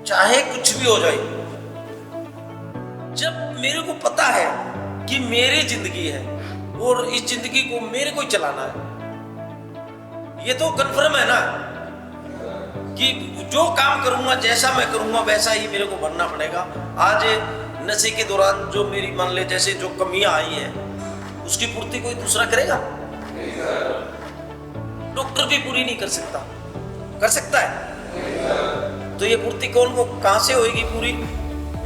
चाहे कुछ भी हो जाए, जब मेरे को पता है कि मेरी जिंदगी है और इस जिंदगी को मेरे को ही चलाना है, ये तो कन्फर्म है ना कि जो काम करूंगा, जैसा मैं करूंगा वैसा ही मेरे को बनना पड़ेगा। आज नशे के दौरान जो मेरी मान ले जैसे जो कमियां आई हैं, उसकी पूर्ति कोई दूसरा करेगा? डॉक्टर भी पूरी नहीं कर सकता, कर सकता है? तो ये पूर्ति कौन को कहां से होगी पूरी?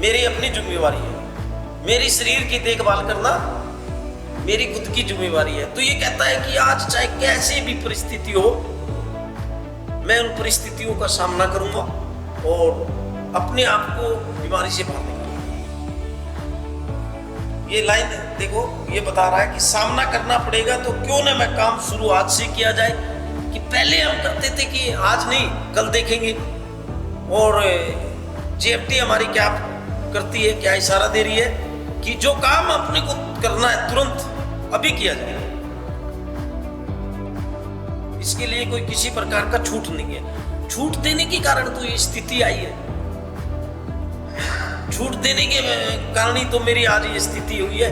मेरी अपनी जिम्मेवारी है, मेरी शरीर की देखभाल करना मेरी खुद की जिम्मेवारी है। तो ये कहता है कि आज चाहे कैसी भी परिस्थिति हो, मैं उन परिस्थितियों का सामना करूंगा और अपने आप को बीमारी से बाहर निकालूंगा। ये लाइन देखो, ये बता रहा है कि सामना करना पड़ेगा, तो क्यों ना मैं काम शुरुआत से किया जाए कि पहले हम करते थे कि आज नहीं कल देखेंगे। और जेएफटी हमारी क्या करती है, क्या इशारा दे रही है कि जो काम अपने को करना है तुरंत अभी किया जाए। इसके लिए कोई किसी प्रकार का छूट नहीं है। छूट देने के कारण तो ये स्थिति आई है, छूट देने के कारण ही तो मेरी आज ये स्थिति हुई है।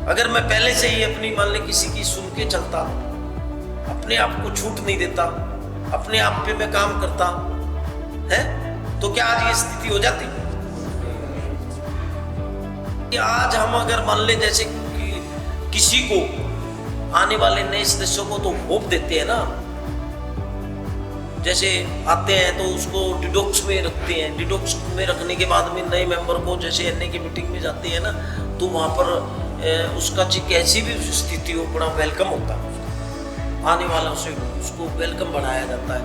अगर मैं पहले से ही अपनी मान ले किसी की सुन के चलता, अपने आप को छूट नहीं देता, अपने आप पे मैं काम करता है, तो क्या आज ये स्थिति हो जाती? कि आज हम अगर मान ले जैसे कि किसी को आने वाले नए सदस्यों को तो होप देते हैं ना, जैसे आते हैं तो उसको डिडॉक्स में रखते हैं, डिडॉक्स में रखने के बाद में नए मेंबर को जैसे एनए की मीटिंग में जाते हैं ना, तो वहाँ पर उसका कैसी भी स्थिति हो बड़ा वेलकम होता है, आने वाला उसे उसको वेलकम बढ़ाया जाता है,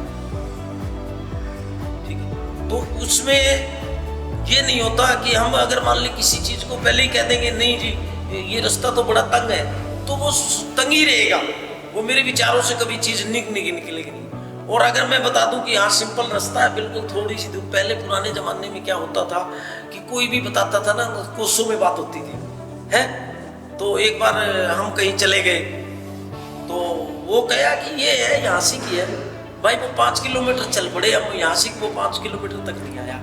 ठीक है। तो उसमें ये नहीं होता कि हम अगर मान ली किसी चीज को पहले ही कह देंगे नहीं जी ये रास्ता तो बड़ा तंग है, तो वो तंग ही रहेगा, वो मेरे विचारों से कभी चीज निकलेगी नहीं। और अगर मैं बता दूं कि हाँ सिंपल रास्ता है, बिल्कुल थोड़ी सी दूर, पहले पुराने जमाने में क्या होता था कि कोई भी बताता था ना, कोसों में बात होती थी है। तो एक बार हम कहीं चले गए तो वो कहा कि ये है यहाँ से की है भाई, वो 5 किलोमीटर चल पड़े, हम यहाँ से वो 5 किलोमीटर तक नहीं आया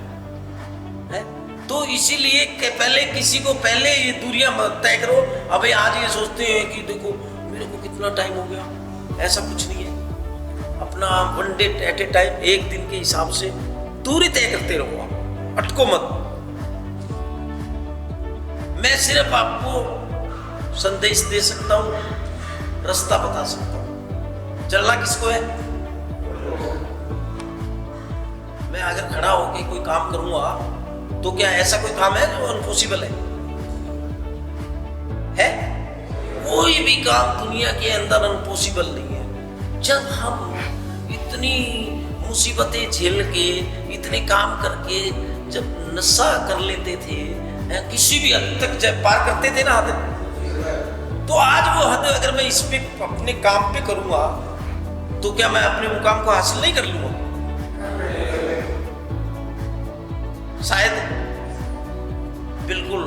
है। तो इसीलिए पहले किसी को पहले ये दूरियां तय करो। अबे आज ये सोचते हैं कि देखो मेरे को कितना टाइम हो गया, ऐसा कुछ नहीं है। अपना one day at A time, एक दिन के हिसाब से दूरी तय करते रहो, अटको मत। मैं सिर्फ आपको संदेश दे सकता हूँ, रास्ता बता सकता हूँ, चलना किसको है। मैं अगर खड़ा होकर कोई काम करूंगा तो क्या ऐसा कोई काम है जो अनपॉसिबल है? कोई भी काम दुनिया के अंदर अनपॉसिबल नहीं है। जब हम इतनी मुसीबतें झेल के, इतने काम करके जब नशा कर लेते थे, किसी भी हद तक जब पार करते थे ना हद, तो आज वो हद अगर मैं इस पे अपने काम पे करूंगा तो क्या मैं अपने मुकाम को हासिल नहीं कर लूंगा? शायद बिल्कुल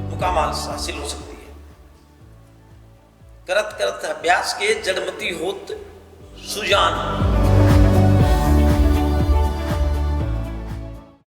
मुकाम हासिल हो सकती है। करत करत अभ्यास के जड़मती होत सुजान।